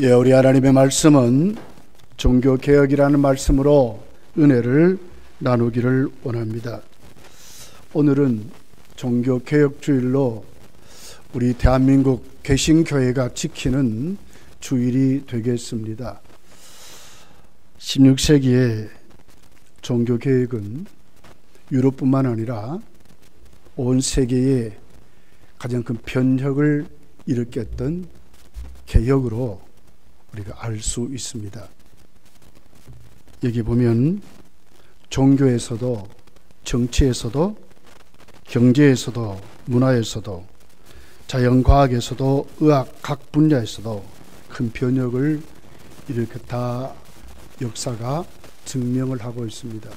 우리 하나님의 말씀은 종교개혁이라는 말씀으로 은혜를 나누기를 원합니다. 오늘은 종교개혁주일로 우리 대한민국 개신교회가 지키는 주일이 되겠습니다. 16세기에 종교개혁은 유럽뿐만 아니라 온 세계에 가장 큰 변혁을 일으켰던 개혁으로 우리가 알 수 있습니다. 여기 보면 종교에서도 정치에서도 경제에서도 문화에서도 자연과학에서도 의학 각 분야에서도 큰 변혁을 일으켰다 역사가 증명을 하고 있습니다.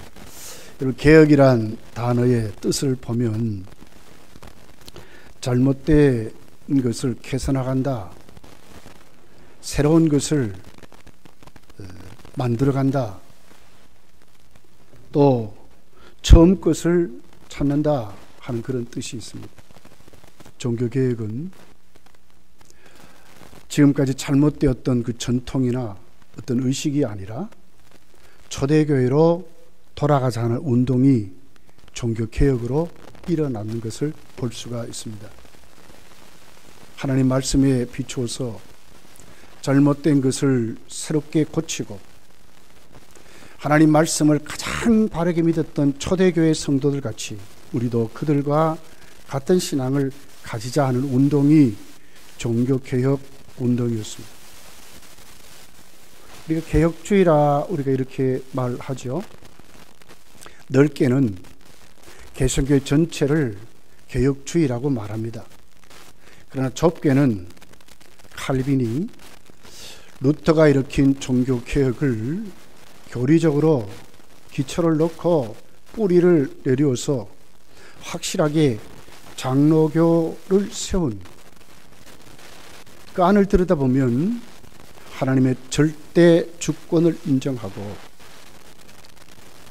여러분, 개혁이란 단어의 뜻을 보면 잘못된 것을 개선해간다, 새로운 것을 만들어간다, 또 처음 것을 찾는다 하는 그런 뜻이 있습니다. 종교개혁은 지금까지 잘못되었던 그 전통이나 어떤 의식이 아니라 초대교회로 돌아가자는 운동이 종교개혁으로 일어나는 것을 볼 수가 있습니다. 하나님 말씀에 비추어서 잘못된 것을 새롭게 고치고 하나님 말씀을 가장 바르게 믿었던 초대교회 성도들 같이 우리도 그들과 같은 신앙을 가지자 하는 운동이 종교개혁 운동이었습니다. 우리가 개혁주의라 우리가 이렇게 말하죠. 넓게는 개신교회 전체를 개혁주의라고 말합니다. 그러나 좁게는 칼빈이 루터가 일으킨 종교개혁을 교리적으로 기초를 넣고 뿌리를 내려서 확실하게 장로교를 세운 그 안을 들여다보면 하나님의 절대 주권을 인정하고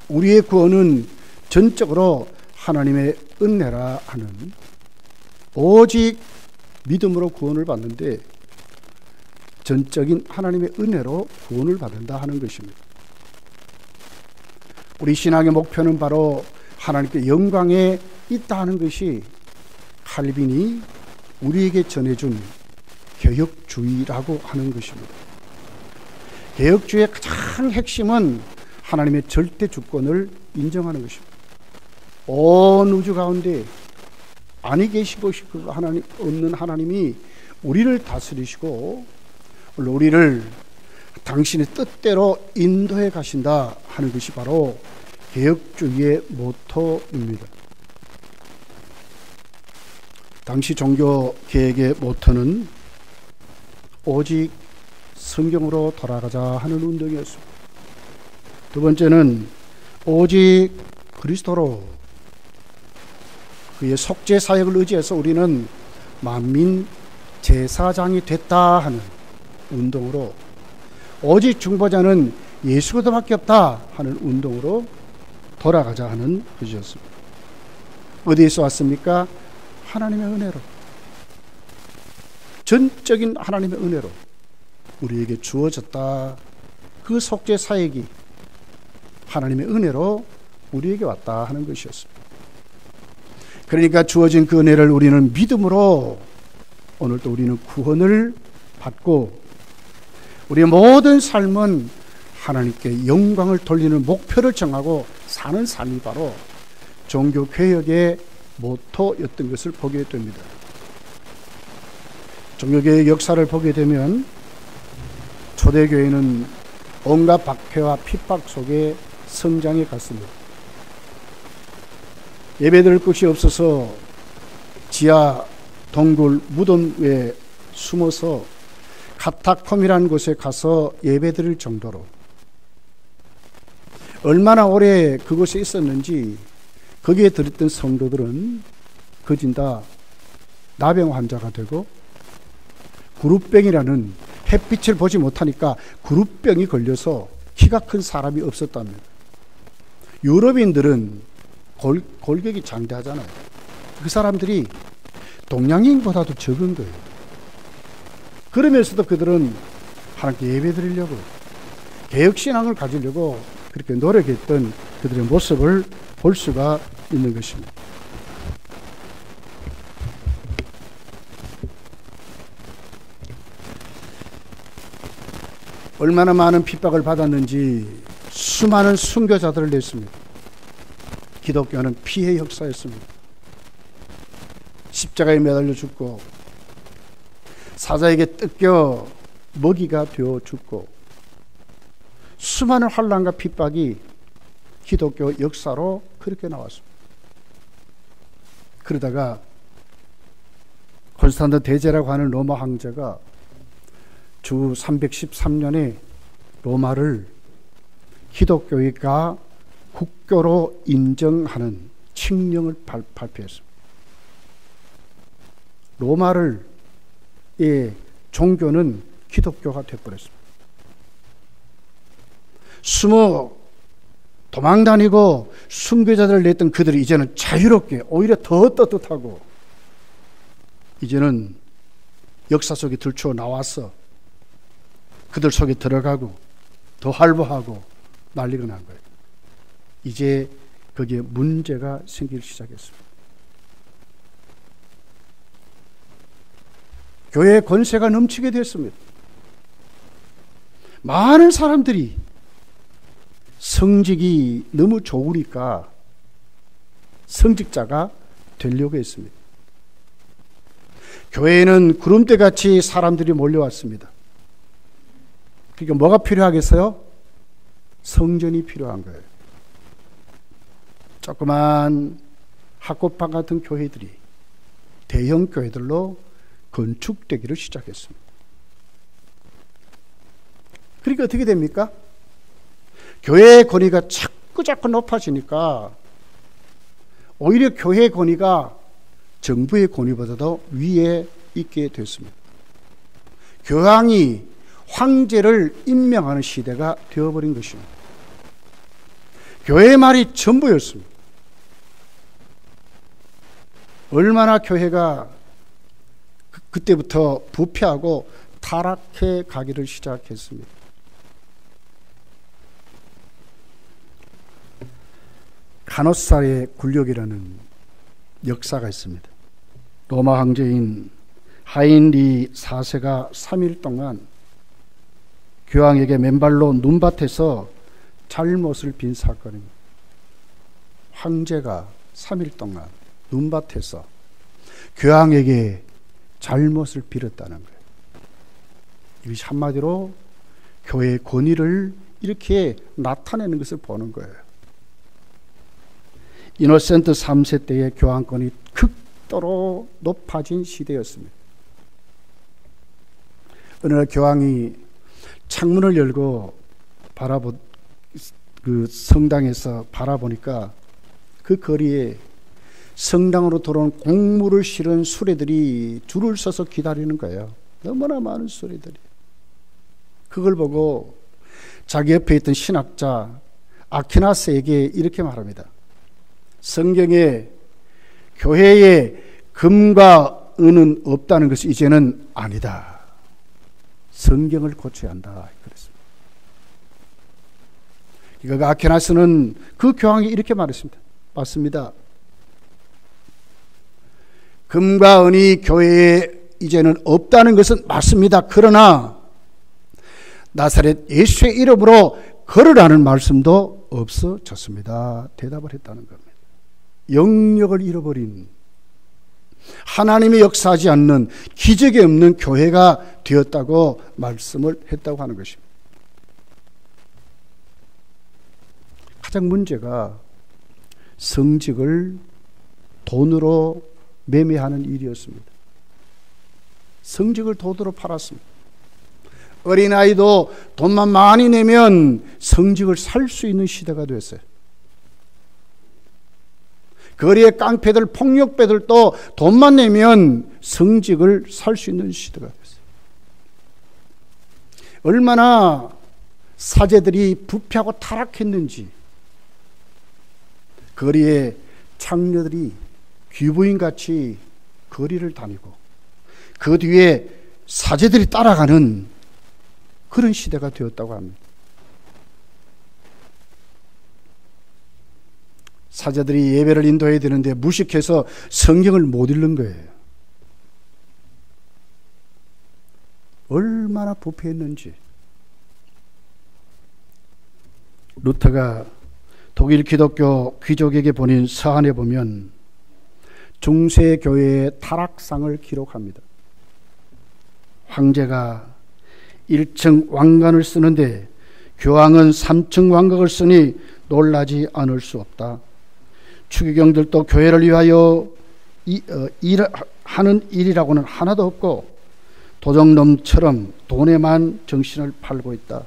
우리의 구원은 전적으로 하나님의 은혜라 하는, 오직 믿음으로 구원을 받는데 전적인 하나님의 은혜로 구원을 받는다 하는 것입니다. 우리 신앙의 목표는 바로 하나님께 영광에 있다 하는 것이 칼빈이 우리에게 전해준 개혁주의라고 하는 것입니다. 개혁주의의 가장 핵심은 하나님의 절대 주권을 인정하는 것입니다. 온 우주 가운데 아니 계시고 하나님 없는 하나님이 우리를 다스리시고 우리를 당신의 뜻대로 인도해 가신다 하는 것이 바로 개혁주의의 모토입니다. 당시 종교개혁의 모토는 오직 성경으로 돌아가자 하는 운동이었습니다. 두 번째는 오직 그리스도로, 그의 속죄 사역을 의지해서 우리는 만민 제사장이 됐다 하는 운동으로, 오직 중보자는 예수 그리스도밖에 없다 하는 운동으로 돌아가자 하는 것이었습니다. 어디에서 왔습니까? 하나님의 은혜로, 전적인 하나님의 은혜로 우리에게 주어졌다. 그 속죄 사역이 하나님의 은혜로 우리에게 왔다 하는 것이었습니다. 그러니까 주어진 그 은혜를 우리는 믿음으로 오늘도 우리는 구원을 받고 우리의 모든 삶은 하나님께 영광을 돌리는 목표를 정하고 사는 삶이 바로 종교개혁의 모토였던 것을 보게 됩니다. 종교개혁 역사를 보게 되면 초대교회는 온갖 박해와 핍박 속에 성장해 갔습니다. 예배드릴 곳이 없어서 지하 동굴 무덤에 숨어서 카타콤이라는 곳에 가서 예배드릴 정도로, 얼마나 오래 그곳에 있었는지 거기에 들었던 성도들은 거진 다 나병 환자가 되고 구루병이라는, 햇빛을 보지 못하니까 구루병이 걸려서 키가 큰 사람이 없었답니다. 유럽인들은 골격이 장대하잖아요. 그 사람들이 동양인보다도 적은 거예요. 그러면서도 그들은 하나님께 예배드리려고 개혁신앙을 가지려고 그렇게 노력했던 그들의 모습을 볼 수가 있는 것입니다. 얼마나 많은 핍박을 받았는지 수많은 순교자들을 냈습니다. 기독교는 피해 역사였습니다. 십자가에 매달려 죽고 사자에게 뜯겨 먹이가 되어 죽고 수많은 환난과 핍박이 기독교 역사로 그렇게 나왔습니다. 그러다가 콘스탄틴 대제라고 하는 로마 황제가 주 313년에 로마를 기독교가 국교로 인정하는 칙령을 발표했습니다. 로마의 종교는 기독교가 되어버렸습니다. 숨어 도망다니고 순교자들을 냈던 그들이 이제는 자유롭게 오히려 더 떳떳하고 이제는 역사 속에 들추어 나와서 그들 속에 들어가고 더 활보하고 난리가 난 거예요. 이제 거기에 문제가 생기기 시작했습니다. 교회의 권세가 넘치게 됐습니다. 많은 사람들이 성직이 너무 좋으니까 성직자가 되려고 했습니다. 교회에는 구름대같이 사람들이 몰려왔습니다. 그러니까 뭐가 필요하겠어요? 성전이 필요한 거예요. 조그만 학고방 같은 교회들이 대형 교회들로 건축되기를 시작했습니다. 그러니까 어떻게 됩니까? 교회의 권위가 자꾸 높아지니까 오히려 교회의 권위가 정부의 권위보다도 위에 있게 됐습니다. 교황이 황제를 임명하는 시대가 되어버린 것입니다. 교회의 말이 전부였습니다. 얼마나 교회가 그때부터 부패하고 타락해 가기를 시작했습니다. 카노사의 굴욕이라는 역사가 있습니다. 로마 황제인 하인리 4세가 3일 동안 교황에게 맨발로 눈밭에서 잘못을 빈 사건입니다. 황제가 3일 동안 눈밭에서 교황에게 잘못을 빌었다는 거예요. 이것이 한마디로 교회의 권위를 이렇게 나타내는 것을 보는 거예요. 이노센트 3세 때의 교황권이 극도로 높아진 시대였습니다. 어느 날 교황이 창문을 열고 그 성당에서 바라보니까 그 거리에 성당으로 들어온 곡물을 실은 수레들이 줄을 서서 기다리는 거예요. 너무나 많은 수레들이. 그걸 보고 자기 옆에 있던 신학자 아퀴나스에게 이렇게 말합니다. 성경에 교회에 금과 은은 없다는 것이 이제는 아니다. 성경을 고쳐야 한다. 그랬습니다. 그러니까 아퀴나스는 그 교황이 이렇게 말했습니다. 맞습니다. 금과 은이 교회에 이제는 없다는 것은 맞습니다. 그러나 나사렛 예수의 이름으로 걸으라는 말씀도 없어졌습니다. 대답을 했다는 겁니다. 영역을 잃어버린 하나님이 역사하지 않는 기적이 없는 교회가 되었다고 말씀을 했다고 하는 것입니다. 가장 문제가 성직을 돈으로 매매하는 일이었습니다. 성직을 돈으로 팔았습니다. 어린아이도 돈만 많이 내면 성직을 살 수 있는 시대가 됐어요. 거리의 깡패들, 폭력배들도 돈만 내면 성직을 살 수 있는 시대가 됐어요. 얼마나 사제들이 부패하고 타락했는지 거리에 창녀들이 귀부인같이 거리를 다니고 그 뒤에 사제들이 따라가는 그런 시대가 되었다고 합니다. 사제들이 예배를 인도해야 되는데 무식해서 성경을 못 읽는 거예요. 얼마나 부패했는지. 루터가 독일 기독교 귀족에게 보낸 서한에 보면 중세 교회의 타락상을 기록합니다. 황제가 1층 왕관을 쓰는데 교황은 3층 왕관을 쓰니 놀라지 않을 수 없다. 추기경들도 교회를 위하여 하는 일이라고는 하나도 없고 도적놈처럼 돈에만 정신을 팔고 있다.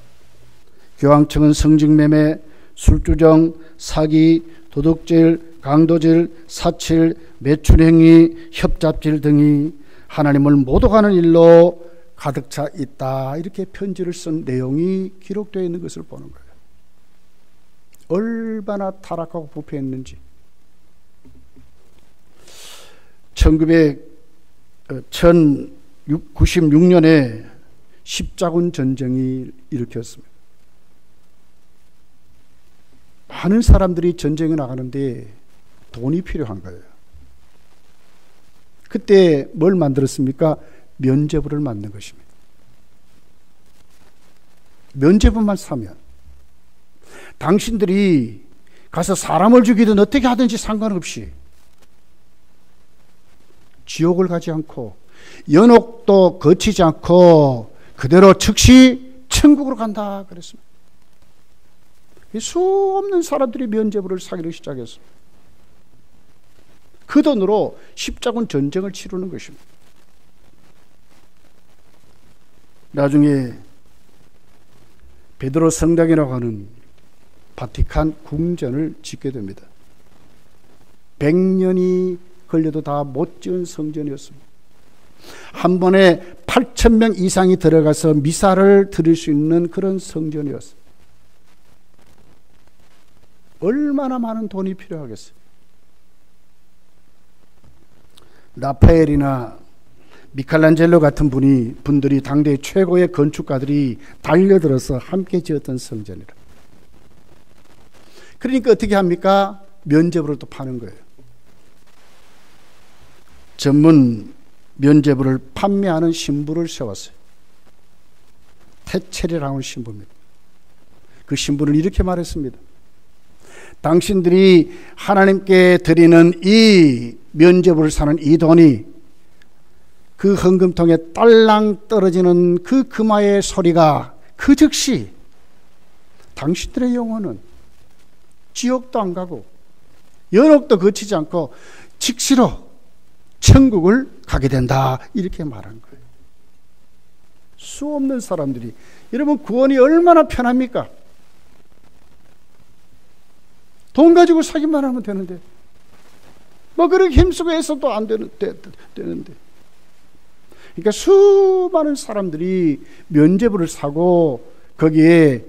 교황청은 성직매매, 술주정, 사기, 도둑질, 강도질, 사칠, 매춘행위, 협잡질 등이 하나님을 모독하는 일로 가득 차 있다. 이렇게 편지를 쓴 내용이 기록되어 있는 것을 보는 거예요. 얼마나 타락하고 부패했는지. 1996년에 십자군 전쟁이 일으켰습니다. 많은 사람들이 전쟁에 나가는데 돈이 필요한 거예요. 그때 뭘 만들었습니까? 면죄부를 만든 것입니다. 면죄부만 사면 당신들이 가서 사람을 죽이든 어떻게 하든지 상관없이 지옥을 가지 않고 연옥도 거치지 않고 그대로 즉시 천국으로 간다 그랬습니다. 수 없는 사람들이 면죄부를 사기를 시작했습니다. 그 돈으로 십자군 전쟁을 치르는 것입니다. 나중에 베드로 성당이라고 하는 바티칸 궁전을 짓게 됩니다. 100년이 걸려도 다 못 지은 성전이었습니다. 한 번에 8,000명 이상이 들어가서 미사를 드릴 수 있는 그런 성전이었습니다. 얼마나 많은 돈이 필요하겠어요. 라파엘이나 미켈란젤로 같은 분들이 당대 최고의 건축가들이 달려들어서 함께 지었던 성전이라. 그러니까 어떻게 합니까? 면죄부를 또 파는 거예요. 전문 면죄부를 판매하는 신부를 세웠어요. 테첼이라는 신부입니다. 그 신부는 이렇게 말했습니다. 당신들이 하나님께 드리는 이 면죄부를 사는 이 돈이 그 헌금통에 딸랑 떨어지는 그 금화의 소리가 그 즉시 당신들의 영혼은 지옥도 안 가고 연옥도 거치지 않고 즉시로 천국을 가게 된다. 이렇게 말한 거예요. 수 없는 사람들이, 여러분 구원이 얼마나 편합니까? 돈 가지고 사기만 하면 되는데 뭐 그렇게 힘쓰고 해서도 안 되는데. 그러니까 수많은 사람들이 면죄부를 사고 거기에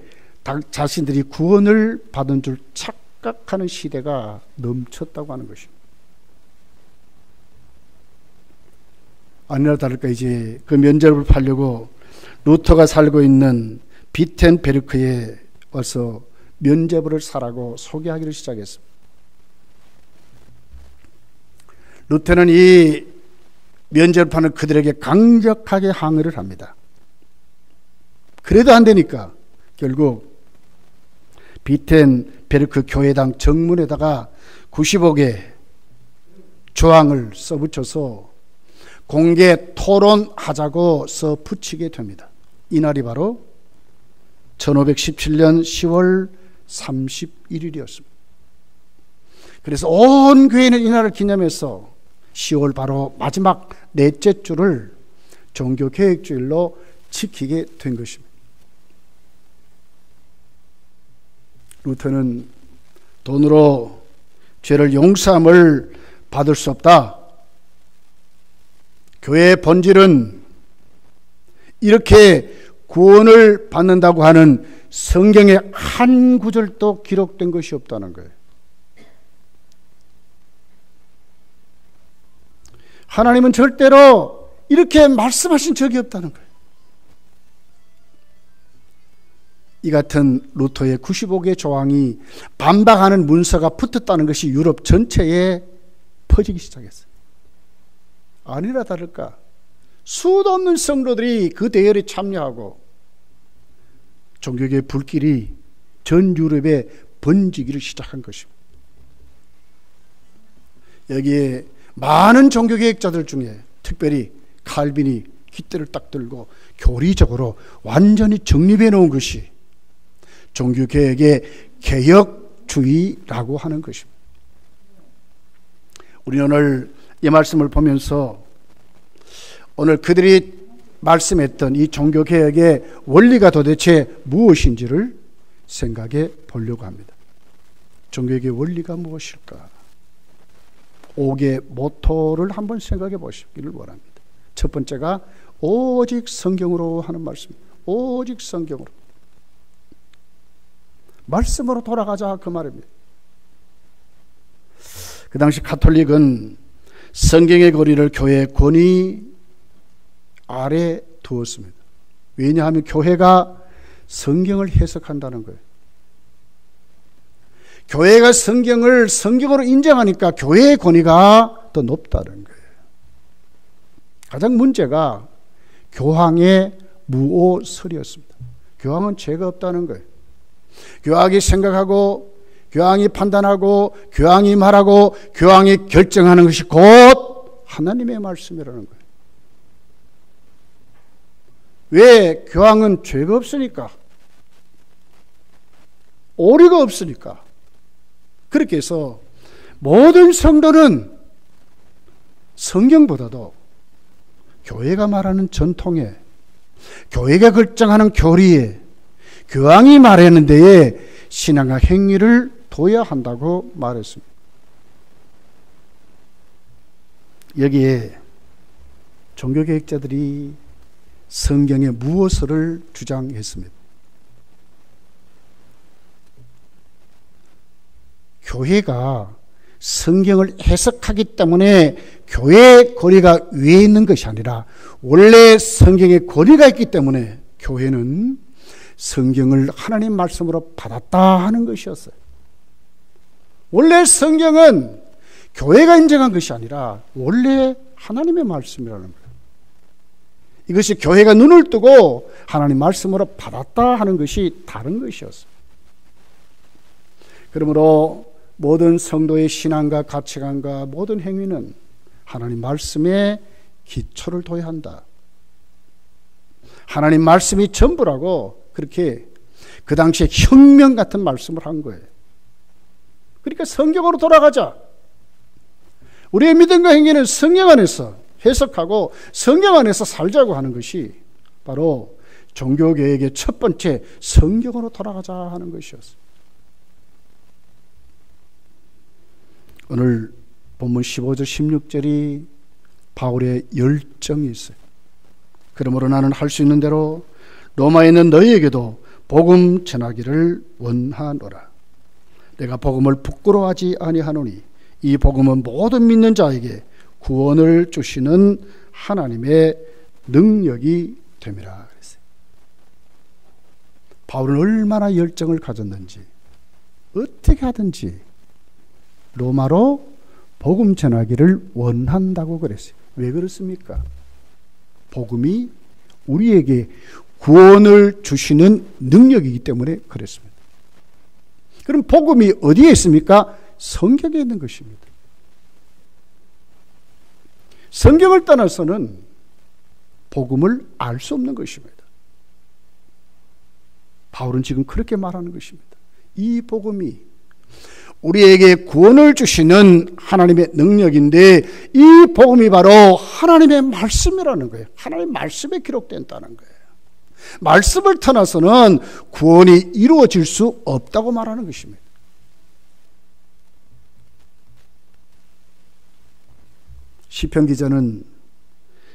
자신들이 구원을 받은 줄 착각하는 시대가 넘쳤다고 하는 것입니다. 아니나 다를까 이제 그 면죄부를 팔려고 루터가 살고 있는 비텐베르크에 와서 면죄부를 사라고 소개하기를 시작했습니다. 루터는 이 면죄부를 파는 그들에게 강력하게 항의를 합니다. 그래도 안 되니까 결국 비텐베르크 교회당 정문에다가 95개 조항을 써붙여서 공개 토론하자고 써 붙이게 됩니다. 이날이 바로 1517년 10월 31일이었습니다. 그래서 온 교회는 이날을 기념해서 10월 바로 마지막 넷째 주를 종교개혁주일로 지키게 된 것입니다. 루터는 돈으로 죄를 용서함을 받을 수 없다. 교회의 본질은 이렇게 구원을 받는다고 하는 성경의 한 구절도 기록된 것이 없다는 거예요. 하나님은 절대로 이렇게 말씀하신 적이 없다는 거예요. 이 같은 루터의 95개 조항이 반박하는 문서가 붙었다는 것이 유럽 전체에 퍼지기 시작했어요. 아니라 다를까 수도 없는 성도들이 그 대열에 참여하고 종교계의 불길이 전 유럽에 번지기를 시작한 것입니다. 여기에 많은 종교개혁자들 중에 특별히 칼빈이 깃대를 딱 들고 교리적으로 완전히 정립해 놓은 것이 종교개혁의 개혁주의라고 하는 것입니다. 우리는 오늘 이 말씀을 보면서 오늘 그들이 말씀했던 이 종교개혁의 원리가 도대체 무엇인지를 생각해 보려고 합니다. 종교개혁의 원리가 무엇일까? 5개 모토를 한번 생각해 보시기를 원합니다. 첫 번째가 오직 성경으로 하는 말씀입니다. 오직 성경으로. 말씀으로 돌아가자 그 말입니다. 그 당시 가톨릭은 성경의 권위를 교회의 권위 아래 두었습니다. 왜냐하면 교회가 성경을 해석한다는 거예요. 교회가 성경을 성경으로 인정하니까 교회의 권위가 더 높다는 거예요. 가장 문제가 교황의 무오설이었습니다. 교황은 죄가 없다는 거예요. 교황이 생각하고 교황이 판단하고 교황이 말하고 교황이 결정하는 것이 곧 하나님의 말씀이라는 거예요. 왜? 교황은 죄가 없으니까, 오류가 없으니까. 그렇게 해서 모든 성도는 성경보다도 교회가 말하는 전통에, 교회가 결정하는 교리에, 교황이 말하는 데에 신앙과 행위를 둬야 한다고 말했습니다. 여기에 종교개혁자들이 성경의 무엇을 주장했습니다. 교회가 성경을 해석하기 때문에 교회의 권위가 위에 있는 것이 아니라 원래 성경의 권위가 있기 때문에 교회는 성경을 하나님 말씀으로 받았다 하는 것이었어요. 원래 성경은 교회가 인정한 것이 아니라 원래 하나님의 말씀이라는 거예요. 이것이 교회가 눈을 뜨고 하나님 말씀으로 받았다 하는 것이 다른 것이었어요. 그러므로 모든 성도의 신앙과 가치관과 모든 행위는 하나님 말씀에 기초를 둬야 한다. 하나님 말씀이 전부라고 그렇게 그 당시에 혁명 같은 말씀을 한 거예요. 그러니까 성경으로 돌아가자. 우리의 믿음과 행위는 성경 안에서 해석하고 성경 안에서 살자고 하는 것이 바로 종교개혁의 첫 번째 성경으로 돌아가자 하는 것이었어요. 오늘 본문 15절 16절이 바울의 열정이 있어요. 그러므로 나는 할 수 있는 대로 로마에 있는 너희에게도 복음 전하기를 원하노라. 내가 복음을 부끄러워하지 아니하노니 이 복음은 모든 믿는 자에게 구원을 주시는 하나님의 능력이 됨이라 그랬어요. 바울은 얼마나 열정을 가졌는지 어떻게 하든지 로마로 복음 전하기를 원한다고 그랬어요. 왜 그렇습니까? 복음이 우리에게 구원을 주시는 능력이기 때문에 그랬습니다. 그럼 복음이 어디에 있습니까? 성경에 있는 것입니다. 성경을 떠나서는 복음을 알 수 없는 것입니다. 바울은 지금 그렇게 말하는 것입니다. 이 복음이 우리에게 구원을 주시는 하나님의 능력인데 이 복음이 바로 하나님의 말씀이라는 거예요. 하나님의 말씀에 기록된다는 거예요. 말씀을 떠나서는 구원이 이루어질 수 없다고 말하는 것입니다. 시편 기자는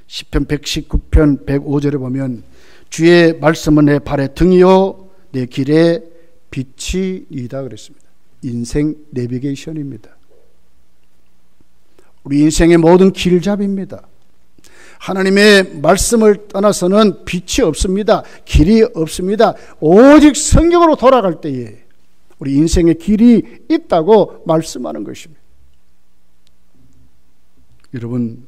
시편 119편 105절에 보면 주의 말씀은 내 발의 등이요 내 길의 빛이이다 그랬습니다. 인생 내비게이션입니다. 우리 인생의 모든 길잡이입니다. 하나님의 말씀을 떠나서는 빛이 없습니다. 길이 없습니다. 오직 성경으로 돌아갈 때에 우리 인생의 길이 있다고 말씀하는 것입니다. 여러분,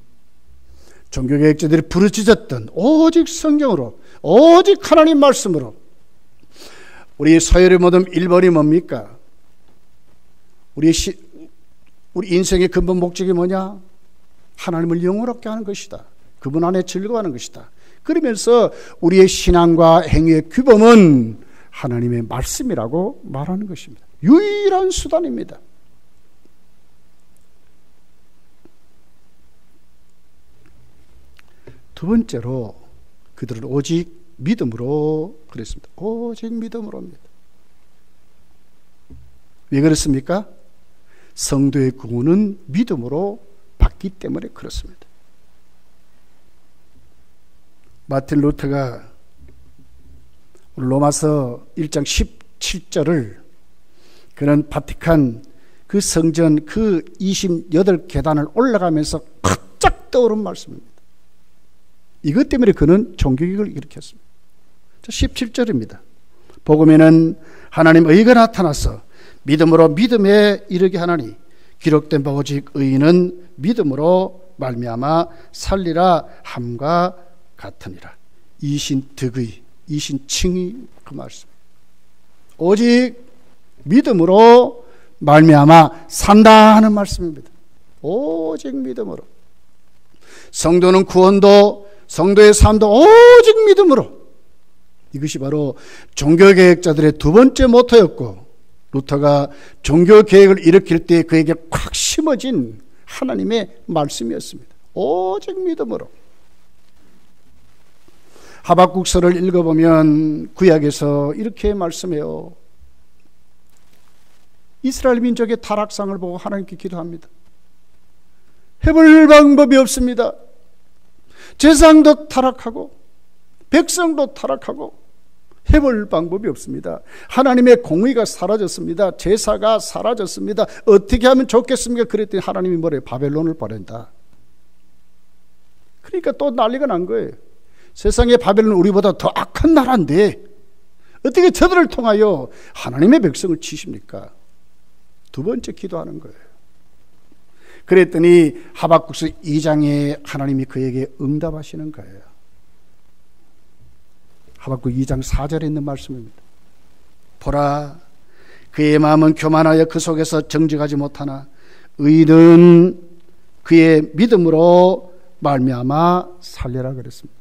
종교개혁자들이 부르짖었던 오직 성경으로, 오직 하나님 말씀으로, 우리 서열의 모든 1번이 뭡니까? 우리 인생의 근본 목적이 뭐냐? 하나님을 영원롭게 하는 것이다. 그분 안에 즐거워하는 것이다. 그러면서 우리의 신앙과 행위의 규범은 하나님의 말씀이라고 말하는 것입니다. 유일한 수단입니다. 두 번째로 그들은 오직 믿음으로 그랬습니다. 오직 믿음으로입니다. 왜 그렇습니까? 성도의 구원은 믿음으로 받기 때문에 그렇습니다. 마틴 루터가 로마서 1장 17절을 그런 바티칸 그 성전 그 28계단을 올라가면서 바짝 떠오른 말씀입니다. 이것 때문에 그는 종교개혁을 일으켰습니다. 17절입니다. 복음에는 하나님 의가 나타나서 믿음으로 믿음에 이르게 하나니 기록된 바 오직 의인은 믿음으로 말미암아 살리라 함과 같으니라. 이신득의, 이신칭의 그 말씀. 오직 믿음으로 말미암아 산다 하는 말씀입니다. 오직 믿음으로. 성도는 구원도 성도의 삶도 오직 믿음으로. 이것이 바로 종교개혁자들의 두 번째 모토였고, 루터가 종교개혁을 일으킬 때 그에게 콱 심어진 하나님의 말씀이었습니다. 오직 믿음으로. 하박국서를 읽어보면 구약에서 이렇게 말씀해요. 이스라엘 민족의 타락상을 보고 하나님께 기도합니다. 해볼 방법이 없습니다. 제사장도 타락하고 백성도 타락하고 해볼 방법이 없습니다. 하나님의 공의가 사라졌습니다. 제사가 사라졌습니다. 어떻게 하면 좋겠습니까? 그랬더니 하나님이 뭐래요? 바벨론을 보낸다. 그러니까 또 난리가 난 거예요. 세상의 바벨론은 우리보다 더 악한 나라인데 어떻게 저들을 통하여 하나님의 백성을 치십니까? 두 번째 기도하는 거예요. 그랬더니 하박국서 2장에 하나님이 그에게 응답하시는 거예요. 하박국 2장 4절에 있는 말씀입니다. 보라, 그의 마음은 교만하여 그 속에서 정직하지 못하나 의인은 그의 믿음으로 말미암아 살리라 그랬습니다.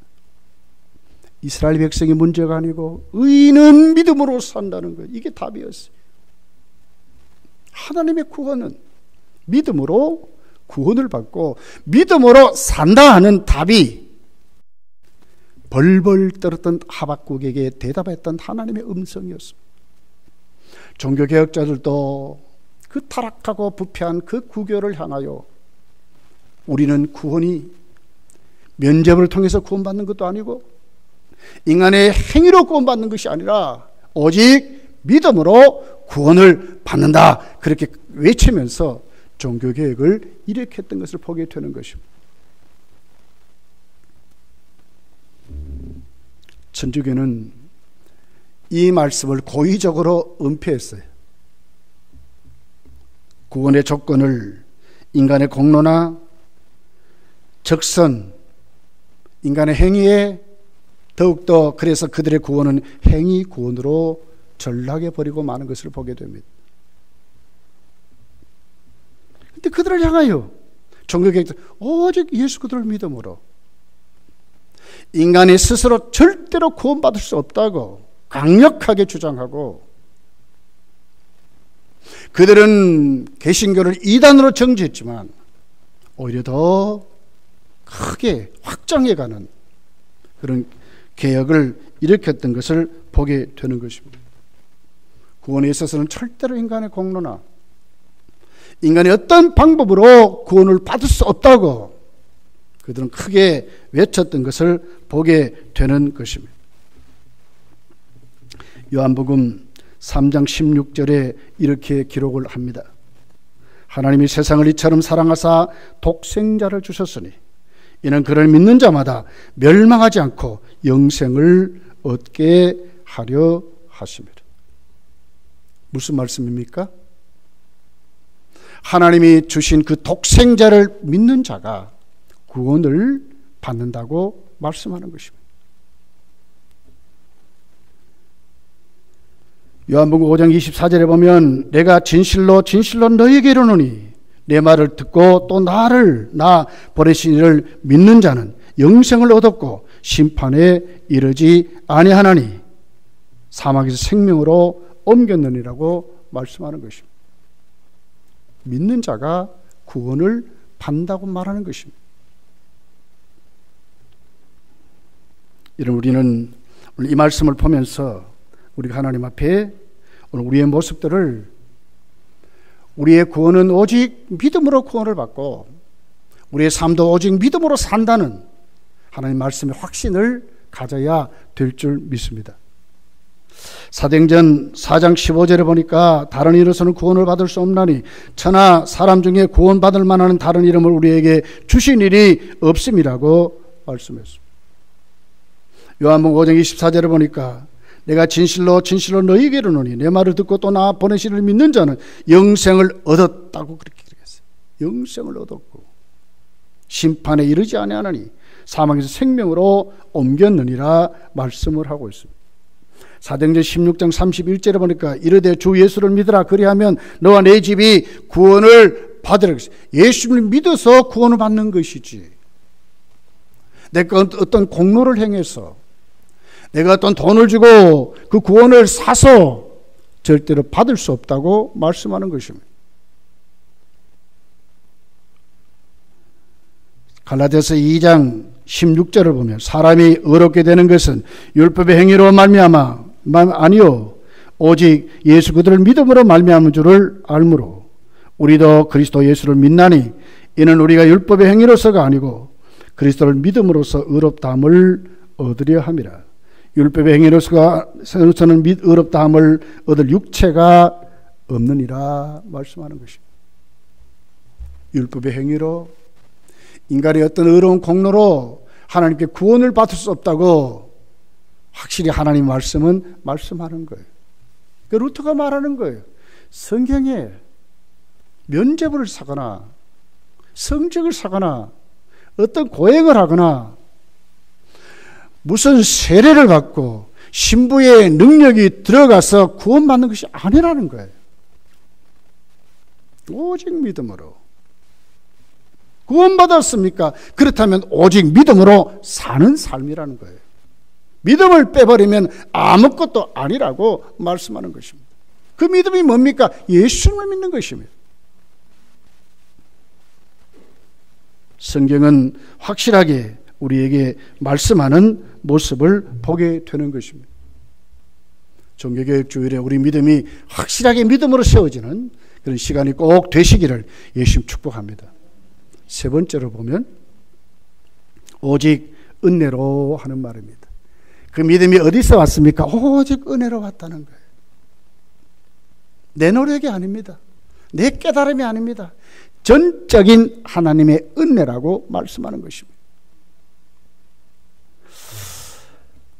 이스라엘 백성이 문제가 아니고 의인은 믿음으로 산다는 것, 이게 답이었어요. 하나님의 구원은 믿음으로 구원을 받고 믿음으로 산다 하는 답이 벌벌 떨었던 하박국에게 대답했던 하나님의 음성이었습니다. 종교개혁자들도 그 타락하고 부패한 그 구교를 향하여 우리는 구원이 면접을 통해서 구원받는 것도 아니고 인간의 행위로 구원받는 것이 아니라 오직 믿음으로 구원을 받는다, 그렇게 외치면서 종교개혁을 일으켰던 것을 보게 되는 것입니다. 천주교는 이 말씀을 고의적으로 은폐했어요. 구원의 조건을 인간의 공로나 적선, 인간의 행위에 더욱더, 그래서 그들의 구원은 행위 구원으로 전락해 버리고 마는 것을 보게 됩니다. 근데 그들을 향하여 종교개혁자 오직 예수 그들을 믿음으로 인간이 스스로 절대로 구원받을 수 없다고 강력하게 주장하고, 그들은 개신교를 이단으로 정죄했지만 오히려 더 크게 확장해가는 그런 개혁을 일으켰던 것을 보게 되는 것입니다. 구원에 있어서는 절대로 인간의 공로나 인간의 어떤 방법으로 구원을 받을 수 없다고 그들은 크게 외쳤던 것을 보게 되는 것입니다. 요한복음 3장 16절에 이렇게 기록을 합니다. 하나님이 세상을 이처럼 사랑하사 독생자를 주셨으니 이는 그를 믿는 자마다 멸망하지 않고 영생을 얻게 하려 하심이라. 무슨 말씀입니까? 하나님이 주신 그 독생자를 믿는 자가 구원을 받는다고 말씀하는 것입니다. 요한복음 5장 24절에 보면 내가 진실로 진실로 너희에게 이르노니 내 말을 듣고 또 나 보내신 이를 믿는 자는 영생을 얻었고 심판에 이르지 아니하나니 사망에서 생명으로 옮겼느니라고 말씀하는 것입니다. 믿는 자가 구원을 받는다고 말하는 것입니다. 이런 우리는 오늘 이 말씀을 보면서 우리가 하나님 앞에 오늘 우리의 모습들을 우리의 구원은 오직 믿음으로 구원을 받고 우리의 삶도 오직 믿음으로 산다는 하나님 말씀의 확신을 가져야 될 줄 믿습니다. 사도행전 4장 15절에 보니까 다른 이로서는 구원을 받을 수 없나니 천하 사람 중에 구원받을 만한 다른 이름을 우리에게 주신 일이 없음이라고 말씀했습니다. 요한복음 5장 24절에 보니까 내가 진실로 진실로 너희에게 이르노니 내 말을 듣고 또 나 보내신 이를 믿는 자는 영생을 얻었다고 그렇게 얘기했어요. 영생을 얻었고 심판에 이르지 아니하나니 사망에서 생명으로 옮겼느니라 말씀을 하고 있습니다. 사도행전 16장 31절에 보니까 이르되 주 예수를 믿으라 그리하면 너와 내 집이 구원을 받으라. 예수를 믿어서 구원을 받는 것이지 내가 어떤 공로를 행해서 내가 어떤 돈을 주고 그 구원을 사서 절대로 받을 수 없다고 말씀하는 것입니다. 갈라디아서 2장 16절을 보면 사람이 의롭게 되는 것은 율법의 행위로 말미암아 아니요 오직 예수 그들을 믿음으로 말미암은 줄을 알므로 우리도 그리스도 예수를 믿나니 이는 우리가 율법의 행위로서가 아니고 그리스도를 믿음으로써 의롭다함을 얻으려 함이라. 율법의 행위로서는 의롭다함을 얻을 육체가 없느니라 말씀하는 것입니다. 율법의 행위로 인간의 어떤 의로운 공로로 하나님께 구원을 받을 수 없다고 확실히 하나님 말씀은 말씀하는 거예요. 그 루터가 말하는 거예요. 성경에 면죄부를 사거나 성적을 사거나 어떤 고행을 하거나 무슨 세례를 받고 신부의 능력이 들어가서 구원받는 것이 아니라는 거예요. 오직 믿음으로. 구원받았습니까? 그렇다면 오직 믿음으로 사는 삶이라는 거예요. 믿음을 빼버리면 아무것도 아니라고 말씀하는 것입니다. 그 믿음이 뭡니까? 예수님을 믿는 것입니다. 성경은 확실하게 우리에게 말씀하는 모습을 보게 되는 것입니다. 종교개혁 주일에 우리 믿음이 확실하게 믿음으로 세워지는 그런 시간이 꼭 되시기를 예수님 축복합니다. 세 번째로 보면 오직 은혜로 하는 말입니다. 그 믿음이 어디서 왔습니까? 오직 은혜로 왔다는 거예요. 내 노력이 아닙니다. 내 깨달음이 아닙니다. 전적인 하나님의 은혜라고 말씀하는 것입니다.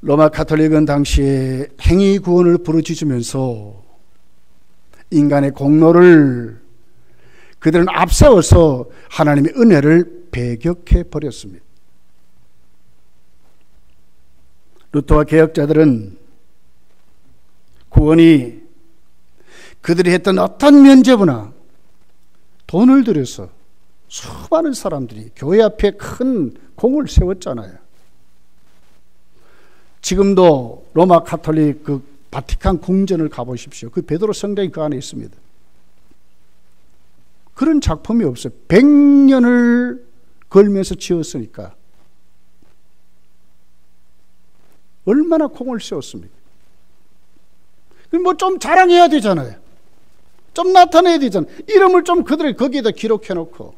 로마 가톨릭은 당시에 행위 구원을 부르짖으면서 인간의 공로를 그들은 앞세워서 하나님의 은혜를 배격해 버렸습니다. 루터와 개혁자들은 구원이 그들이 했던 어떤 면죄부나 돈을 들여서 수많은 사람들이 교회 앞에 큰 공을 세웠잖아요. 지금도 로마 가톨릭 그 바티칸 궁전을 가보십시오. 그 베드로 성당이 그 안에 있습니다. 그런 작품이 없어요. 100년을 걸면서 지었으니까 얼마나 공을 세웠습니까? 뭐 좀 자랑해야 되잖아요. 좀 나타내야 되잖아요. 이름을 좀 그들이 거기에다 기록해놓고.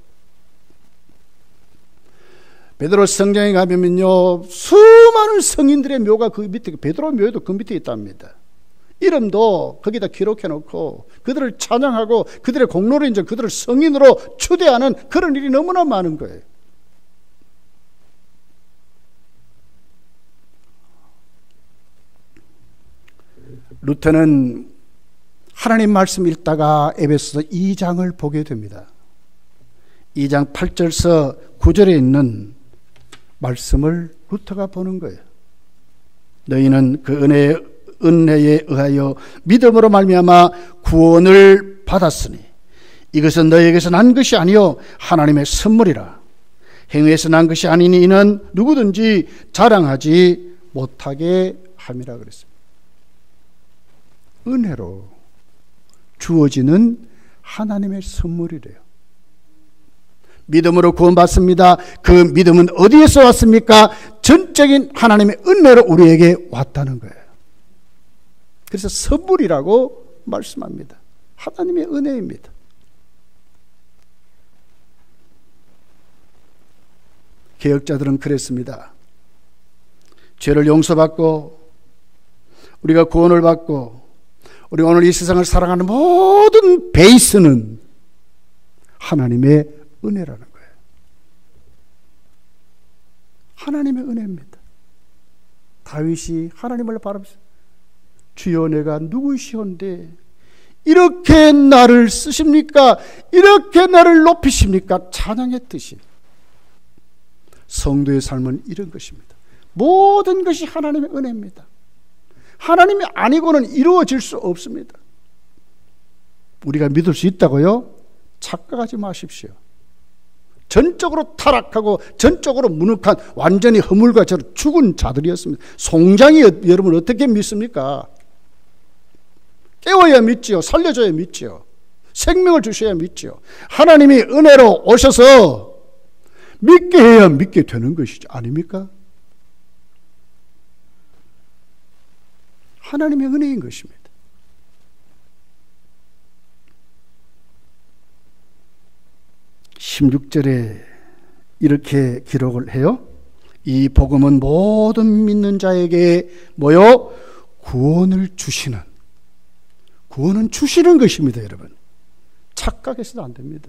베드로 성당에 가면요 수많은 성인들의 묘가 그 밑에, 베드로 묘도 그 밑에 있답니다. 이름도 거기다 기록해놓고 그들을 찬양하고 그들의 공로를 인정, 그들을 성인으로 추대하는 그런 일이 너무나 많은 거예요. 루터는 하나님 말씀 읽다가 에베소서 2장을 보게 됩니다. 2장 8절서 9절에 있는 말씀을 루터가 보는 거예요. 너희는 그 은혜에 의하여 믿음으로 말미암아 구원을 받았으니 이것은 너희에게서 난 것이 아니요 하나님의 선물이라. 행위에서 난 것이 아니니 이는 누구든지 자랑하지 못하게 함이라 그랬습니다. 은혜로 주어지는 하나님의 선물이래요. 믿음으로 구원받습니다. 그 믿음은 어디에서 왔습니까? 전적인 하나님의 은혜로 우리에게 왔다는 거예요. 그래서 선물이라고 말씀합니다. 하나님의 은혜입니다. 개혁자들은 그랬습니다. 죄를 용서받고 우리가 구원을 받고 우리 오늘 이 세상을 살아가는 모든 베이스는 하나님의 은혜라는 거예요. 하나님의 은혜입니다. 다윗이 하나님을 바라보면서 주여 내가 누구시온데 이렇게 나를 쓰십니까? 이렇게 나를 높이십니까? 찬양했듯이 성도의 삶은 이런 것입니다. 모든 것이 하나님의 은혜입니다. 하나님이 아니고는 이루어질 수 없습니다. 우리가 믿을 수 있다고요? 착각하지 마십시오. 전적으로 타락하고 전적으로 무능한 완전히 허물과 죄로 죽은 자들이었습니다. 송장이 여러분 어떻게 믿습니까? 깨워야 믿지요. 살려줘야 믿지요. 생명을 주셔야 믿지요. 하나님이 은혜로 오셔서 믿게 해야 믿게 되는 것이죠. 아닙니까? 하나님의 은혜인 것입니다. (16절에) 이렇게 기록을 해요. 이 복음은 모든 믿는 자에게 뭐요? 구원을 주시는, 구원은 주시는 것입니다. 여러분 착각해서도 안 됩니다.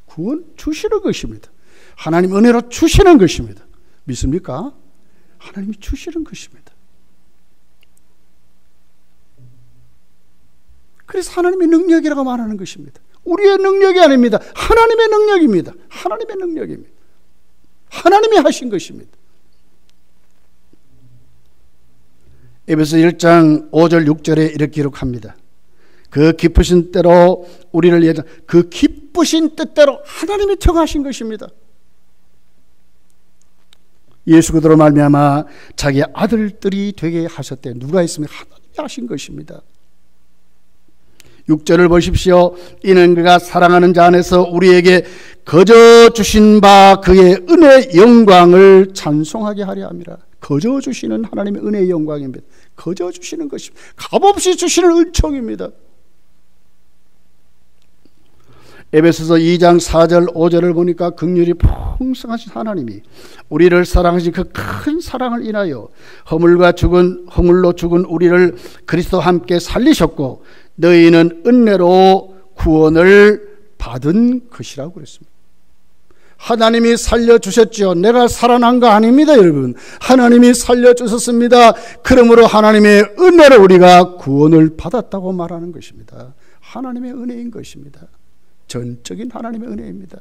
구원 주시는 것입니다. 하나님 은혜로 주시는 것입니다. 믿습니까? 하나님이 주시는 것입니다. 그래서 하나님의 능력이라고 말하는 것입니다. 우리의 능력이 아닙니다. 하나님의 능력입니다. 하나님의 능력입니다. 하나님이 하신 것입니다. 에베소 1장 5절 6절에 이렇게 기록합니다. 그 기쁘신 때로 우리를 예정, 그 기쁘신 뜻대로 하나님이 정하신 것입니다. 예수 그리스도로 말미암아 자기 아들들이 되게 하셨대. 누가 있으면 하나님이 하신 것입니다. 6절을 보십시오. 이는 그가 사랑하는 자 안에서 우리에게 거저 주신 바 그의 은혜의 영광을 찬송하게 하려 함이라. 거저 주시는 하나님의 은혜의 영광입니다. 거저 주시는 것입니다. 값없이 주시는 은총입니다. 에베소서 2장 4절 5절을 보니까 긍휼이 풍성하신 하나님이 우리를 사랑하신 그 큰 사랑을 인하여 허물로 죽은 우리를 그리스도와 함께 살리셨고 너희는 은혜로 구원을 받은 것이라고 그랬습니다. 하나님이 살려주셨죠. 내가 살아난 거 아닙니다. 여러분 하나님이 살려주셨습니다. 그러므로 하나님의 은혜로 우리가 구원을 받았다고 말하는 것입니다. 하나님의 은혜인 것입니다. 전적인 하나님의 은혜입니다.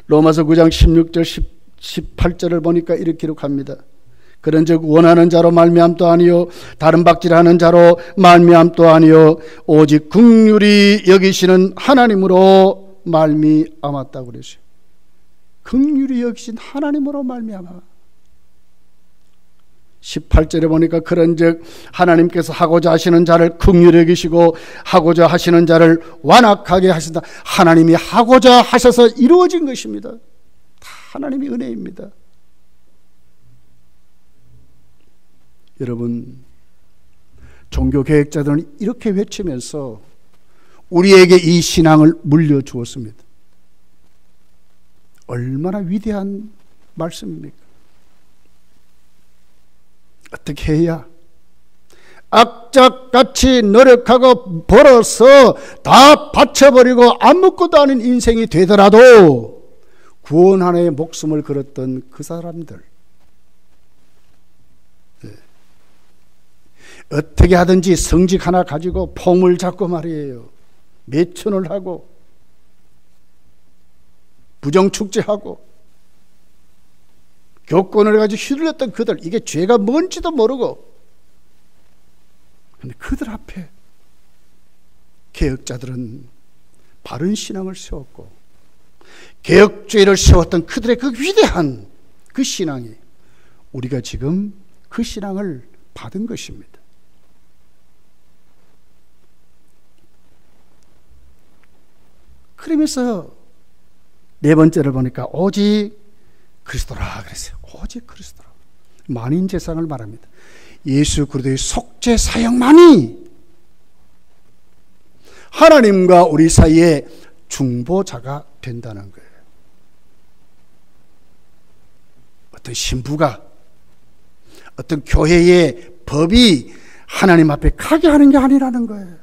로마서 9장 16절 18절을 보니까 이렇게 기록합니다. 그런즉 원하는 자로 말미암도 아니요 다른 박질하는 자로 말미암도 아니요 오직 긍휼히 여기시는 하나님으로 말미암았다고 그랬어요. 긍휼히 여기신 하나님으로 말미암아. 18절에 보니까 그런즉 하나님께서 하고자 하시는 자를 긍휼히 여기시고 하고자 하시는 자를 완악하게 하신다. 하나님이 하고자 하셔서 이루어진 것입니다. 다 하나님의 은혜입니다. 여러분 종교개혁자들은 이렇게 외치면서 우리에게 이 신앙을 물려주었습니다. 얼마나 위대한 말씀입니까? 어떻게 해야 악착같이 노력하고 벌어서 다 바쳐버리고 아무것도 아닌 인생이 되더라도 구원 하나의 목숨을 걸었던 그 사람들, 어떻게 하든지 성직 하나 가지고 폼을 잡고 말이에요. 매천을 하고 부정축제하고 교권을 가지고 휘둘렸던 그들, 이게 죄가 뭔지도 모르고, 그런데 그들 앞에 개혁자들은 바른 신앙을 세웠고, 개혁주의를 세웠던 그들의 그 위대한 그 신앙이 우리가 지금 그 신앙을 받은 것입니다. 그러면서 네 번째를 보니까 오직 그리스도라 그랬어요. 오직 그리스도라. 만인제상을 말합니다. 예수 그리스도의 속죄 사역만이 하나님과 우리 사이에 중보자가 된다는 거예요. 어떤 신부가, 어떤 교회의 법이 하나님 앞에 가게 하는 게 아니라는 거예요.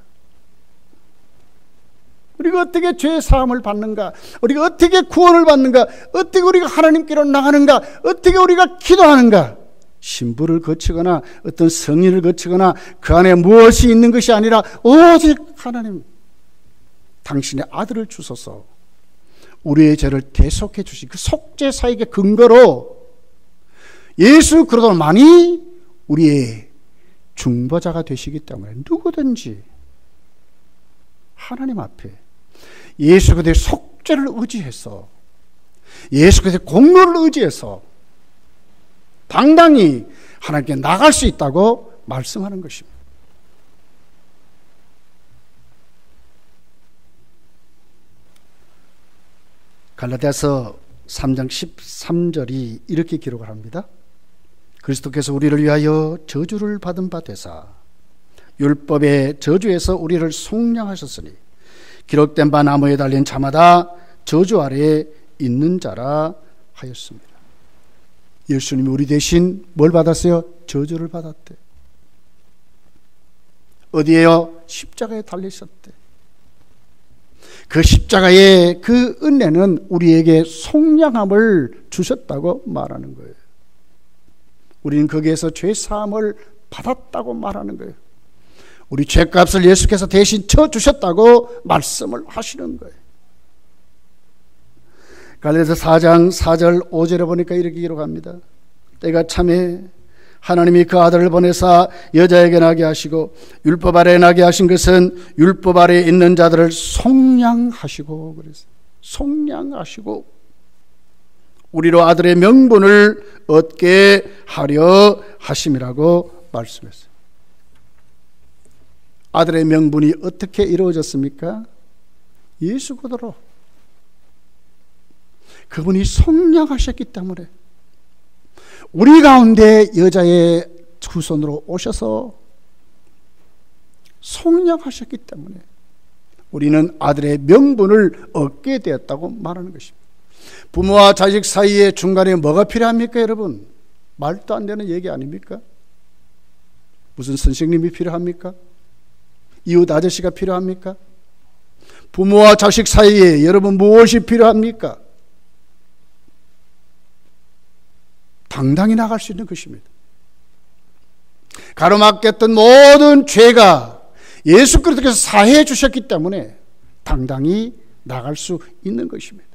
우리가 어떻게 죄 사함을 받는가, 우리가 어떻게 구원을 받는가, 어떻게 우리가 하나님께로 나가는가, 어떻게 우리가 기도하는가, 신부를 거치거나 어떤 성인을 거치거나 그 안에 무엇이 있는 것이 아니라 오직 하나님, 당신의 아들을 주소서 우리의 죄를 대속해 주신 그 속죄 사역의 근거로 예수 그리스도만이 우리의 중보자가 되시기 때문에 누구든지 하나님 앞에 예수 그리스도의 속죄를 의지해서, 예수 그리스도의 공로를 의지해서 당당히 하나님께 나갈 수 있다고 말씀하는 것입니다. 갈라디아서 3장 13절이 이렇게 기록을 합니다. 그리스도께서 우리를 위하여 저주를 받은 바 되사 율법의 저주에서 우리를 속량하셨으니 기록된 바 나무에 달린 자마다 저주 아래에 있는 자라 하였습니다. 예수님이 우리 대신 뭘 받았어요? 저주를 받았대. 어디에요? 십자가에 달리셨대. 그 십자가의 그 은혜는 우리에게 속량함을 주셨다고 말하는 거예요. 우리는 거기에서 죄사함을 받았다고 말하는 거예요. 우리 죄값을 예수께서 대신 쳐주셨다고 말씀을 하시는 거예요. 갈라디아서 4장 4절 5절에 보니까 이렇게 기록합니다. 때가 참에 하나님이 그 아들을 보내사 여자에게 나게 하시고 율법 아래에 나게 하신 것은 율법 아래에 있는 자들을 속량하시고, 그래서 속량하시고 우리로 아들의 명분을 얻게 하려 하심이라고 말씀했어요. 아들의 명분이 어떻게 이루어졌습니까? 예수 그리스도로. 그분이 속량하셨기 때문에 우리 가운데 여자의 후손으로 오셔서 속량하셨기 때문에 우리는 아들의 명분을 얻게 되었다고 말하는 것입니다. 부모와 자식 사이에 중간에 뭐가 필요합니까, 여러분? 말도 안 되는 얘기 아닙니까? 무슨 선생님이 필요합니까? 이웃 아저씨가 필요합니까? 부모와 자식 사이에 여러분 무엇이 필요합니까? 당당히 나갈 수 있는 것입니다. 가로막혔던 모든 죄가 예수 그리스도께서 사해 주셨기 때문에 당당히 나갈 수 있는 것입니다.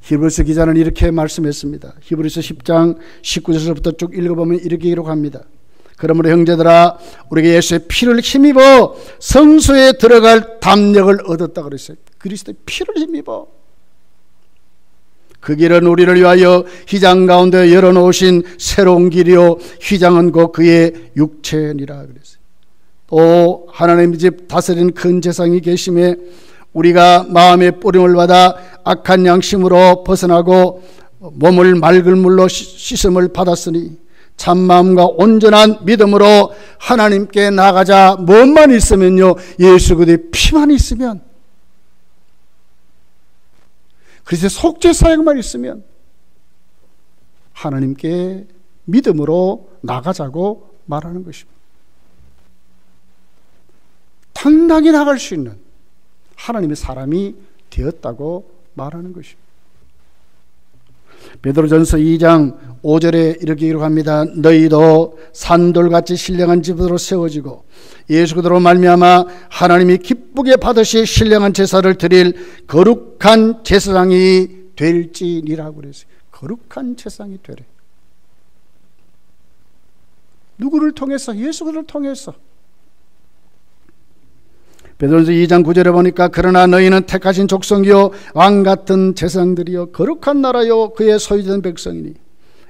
히브리서 기자는 이렇게 말씀했습니다. 히브리서 10장 19절부터 쭉 읽어보면 이렇게 기록합니다. 그러므로 형제들아 우리에게 예수의 피를 힘입어 성소에 들어갈 담력을 얻었다 그랬어요. 그리스도의 피를 힘입어 그 길은 우리를 위하여 휘장 가운데 열어놓으신 새로운 길이요 휘장은 곧 그의 육체니라 그랬어요. 또 하나님의 집 다스리는 큰 제사장이 계심에 우리가 마음의 뿌림을 받아 악한 양심으로 벗어나고 몸을 맑은 물로 씻음을 받았으니 참마음과 온전한 믿음으로 하나님께 나가자. 뭐만 있으면요, 예수 그리스도의 피만 있으면, 그리스도의 속죄 사역만 있으면 하나님께 믿음으로 나가자고 말하는 것입니다. 당당히 나갈 수 있는 하나님의 사람이 되었다고 말하는 것입니다. 베드로전서 2장 5절에 이렇게 기록합니다. 너희도 산돌같이 신령한 집으로 세워지고 예수 그리스도로 말미암아 하나님이 기쁘게 받으실 신령한 제사를 드릴 거룩한 제사장이 될지니라고 그랬어요. 거룩한 제사장이 되래. 누구를 통해서? 예수 그리스도를 통해서. 베드로전서 2장 9절에 보니까 그러나 너희는 택하신 족속이요 왕같은 제사장들이요 거룩한 나라요 그의 소유된 백성이니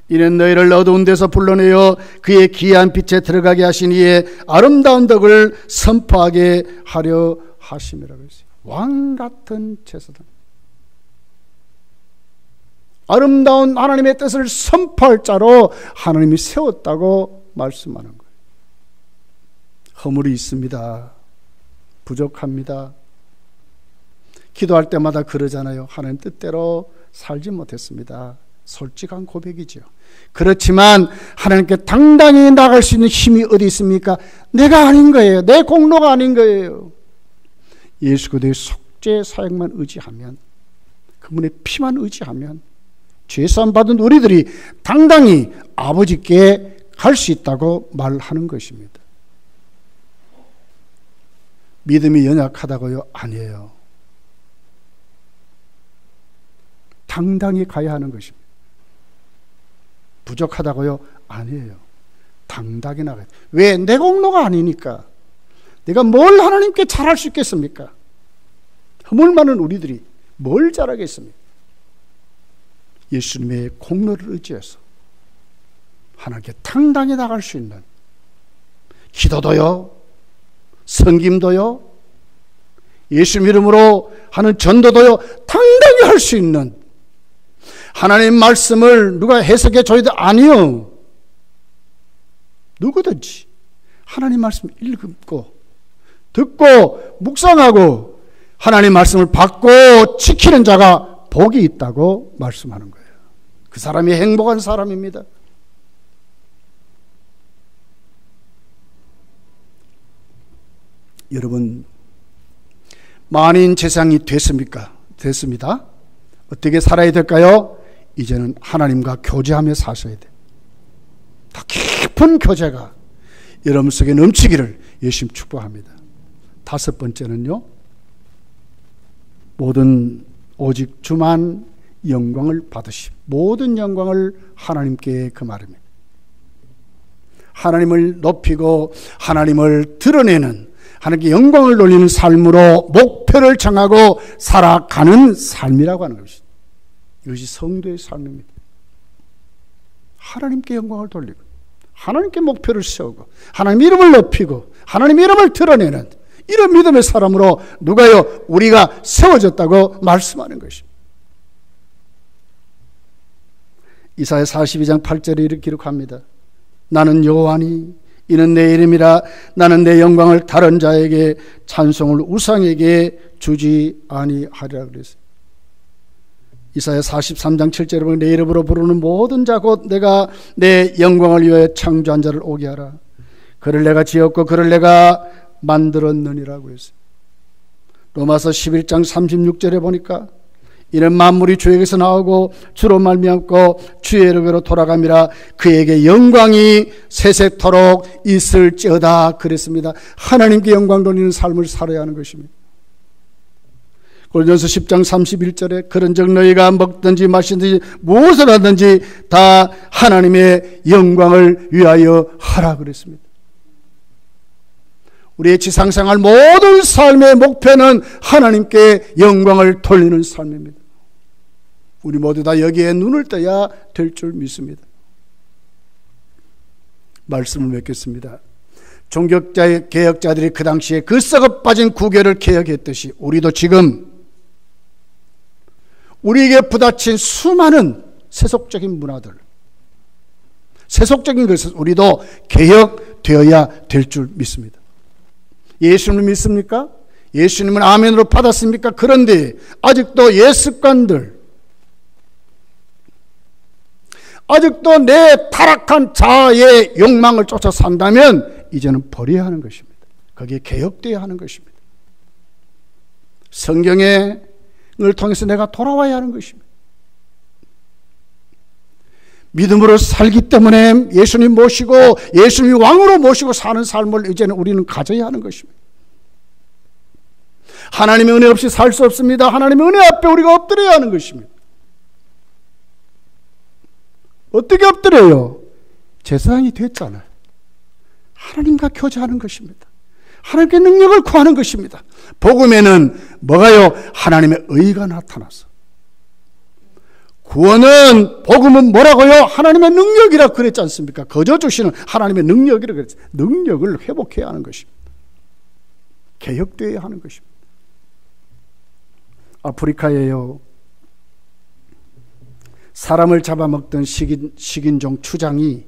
이는 너희를 어두운 데서 불러내어 그의 귀한 빛에 들어가게 하신 이의 아름다운 덕을 선포하게 하려 하심이라고 했어요. 왕같은 제사장, 아름다운 하나님의 뜻을 선포할 자로 하나님이 세웠다고 말씀하는 거예요. 허물이 있습니다. 부족합니다. 기도할 때마다 그러잖아요. 하나님 뜻대로 살지 못했습니다. 솔직한 고백이죠. 그렇지만 하나님께 당당히 나갈 수 있는 힘이 어디 있습니까? 내가 아닌 거예요. 내 공로가 아닌 거예요. 예수 그리스도의 속죄 사역만 의지하면, 그분의 피만 의지하면 죄사함 받은 우리들이 당당히 아버지께 갈 수 있다고 말하는 것입니다. 믿음이 연약하다고요? 아니에요. 당당히 가야 하는 것입니다. 부족하다고요? 아니에요. 당당히 나가야 돼요. 왜? 내 공로가 아니니까. 내가 뭘 하나님께 잘할 수 있겠습니까? 허물 많은 우리들이 뭘 잘하겠습니까? 예수님의 공로를 의지해서 하나님께 당당히 나갈 수 있는 기도도요, 섬김도요, 예수 이름으로 하는 전도도요, 당당히 할 수 있는, 하나님 말씀을 누가 해석해 줘야 돼? 아니요. 누구든지 하나님 말씀 읽고 듣고 묵상하고 하나님 말씀을 받고 지키는 자가 복이 있다고 말씀하는 거예요. 그 사람이 행복한 사람입니다. 여러분, 만인 제사장이 됐습니까? 됐습니다. 어떻게 살아야 될까요? 이제는 하나님과 교제하며 사셔야 돼요. 더 깊은 교제가 여러분 속에 넘치기를 예수님 축복합니다. 다섯 번째는요, 모든 오직 주만 영광을 받으심. 모든 영광을 하나님께, 그 말입니다. 하나님을 높이고 하나님을 드러내는, 하나님께 영광을 돌리는 삶으로 목표를 정하고 살아가는 삶이라고 하는 것입니다. 이것이 성도의 삶입니다. 하나님께 영광을 돌리고 하나님께 목표를 세우고 하나님 이름을 높이고 하나님 이름을 드러내는 이런 믿음의 사람으로 누가요? 우리가 세워졌다고 말씀하는 것입니다. 이사야 42장 8절에 이렇게 기록합니다. 나는 여호와니 이는 내 이름이라. 나는 내 영광을 다른 자에게, 찬송을 우상에게 주지 아니하리라 그랬어요. 이사야 43장 7절에 보면 내 이름으로 부르는 모든 자 곧 내가 내 영광을 위하여 창조한 자를 오게 하라. 그를 내가 지었고 그를 내가 만들었느니라고 했어요. 로마서 11장 36절에 보니까 이는 만물이 주에게서 나오고 주로 말미암고 주의 이름으로 돌아감이라. 그에게 영광이 세세토록 있을지어다 그랬습니다. 하나님께 영광 돌리는 삶을 살아야 하는 것입니다. 고린도전서 10장 31절에 그런즉 너희가 먹든지 마시든지 무엇을 하든지 다 하나님의 영광을 위하여 하라 그랬습니다. 우리의 지상생활 모든 삶의 목표는 하나님께 영광을 돌리는 삶입니다. 우리 모두 다 여기에 눈을 떠야 될 줄 믿습니다. 말씀을 맺겠습니다. 종교개혁자의 개혁자들이 그 당시에 그 썩어 빠진 구교를 개혁했듯이 우리도 지금 우리에게 부딪힌 수많은 세속적인 문화들, 세속적인 것을 우리도 개혁되어야 될 줄 믿습니다. 예수님을 믿습니까? 예수님은 아멘으로 받았습니까? 그런데 아직도 옛 습관들, 아직도 내 타락한 자아의 욕망을 쫓아 산다면 이제는 버려야 하는 것입니다. 거기에 개혁되어야 하는 것입니다. 성경을 통해서 내가 돌아와야 하는 것입니다. 믿음으로 살기 때문에 예수님 모시고 예수님 왕으로 모시고 사는 삶을 이제는 우리는 가져야 하는 것입니다. 하나님의 은혜 없이 살 수 없습니다. 하나님의 은혜 앞에 우리가 엎드려야 하는 것입니다. 어떻게 엎드려요? 제사장이 됐잖아요. 하나님과 교제하는 것입니다. 하나님께 능력을 구하는 것입니다. 복음에는 뭐가요? 하나님의 의가 나타나서. 구원은, 복음은 뭐라고요? 하나님의 능력이라 그랬지 않습니까? 거저 주시는 하나님의 능력이라 그랬지. 능력을 회복해야 하는 것입니다. 개혁되어야 하는 것입니다. 아프리카에요, 사람을 잡아먹던 식인종 추장이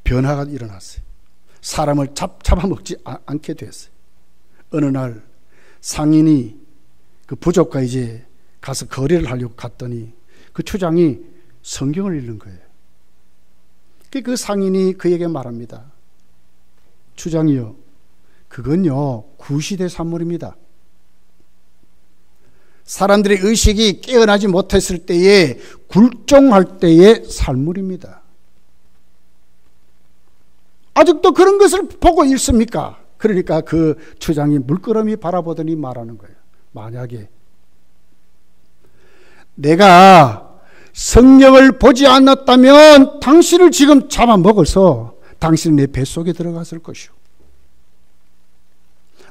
변화가 일어났어요. 사람을 잡아먹지 않게 됐어요. 어느 날 상인이 그 부족과 이제 가서 거래를 하려고 갔더니 그 추장이 성경을 읽는 거예요. 그 상인이 그에게 말합니다. 추장이요, 그건요 구시대 산물입니다. 사람들의 의식이 깨어나지 못했을 때에, 굴종할 때의 산물입니다. 아직도 그런 것을 보고 있습니까? 그러니까 그 추장이 물끄러미 바라보더니 말하는 거예요. 만약에 내가 성령을 보지 않았다면 당신을 지금 잡아먹어서 당신은 내 뱃속에 들어갔을 것이오.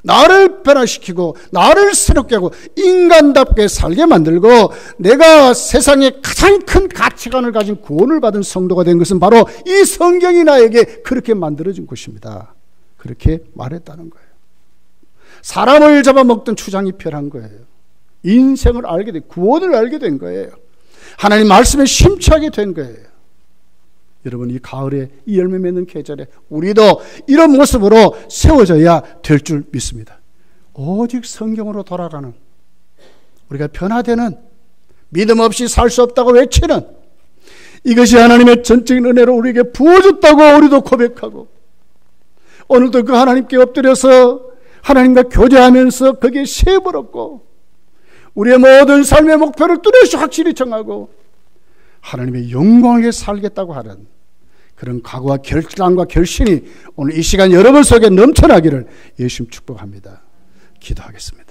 나를 변화시키고 나를 새롭게 하고 인간답게 살게 만들고 내가 세상에 가장 큰 가치관을 가진 구원을 받은 성도가 된 것은 바로 이 성경이 나에게 그렇게 만들어진 것입니다. 그렇게 말했다는 거예요. 사람을 잡아먹던 추장이 변한 거예요. 인생을 알게 된, 구원을 알게 된 거예요. 하나님 말씀에 심취하게 된 거예요. 여러분, 이 가을에 이 열매 맺는 계절에 우리도 이런 모습으로 세워져야 될 줄 믿습니다. 오직 성경으로 돌아가는, 우리가 변화되는, 믿음 없이 살 수 없다고 외치는, 이것이 하나님의 전적인 은혜로 우리에게 부어줬다고 우리도 고백하고, 오늘도 그 하나님께 엎드려서 하나님과 교제하면서 거기에 세입을 얻고 우리의 모든 삶의 목표를 뚜렷이 확실히 정하고 하나님의 영광에 살겠다고 하는 그런 각오와 결단과 결심이 오늘 이 시간 여러분 속에 넘쳐나기를 예수님 축복합니다. 기도하겠습니다.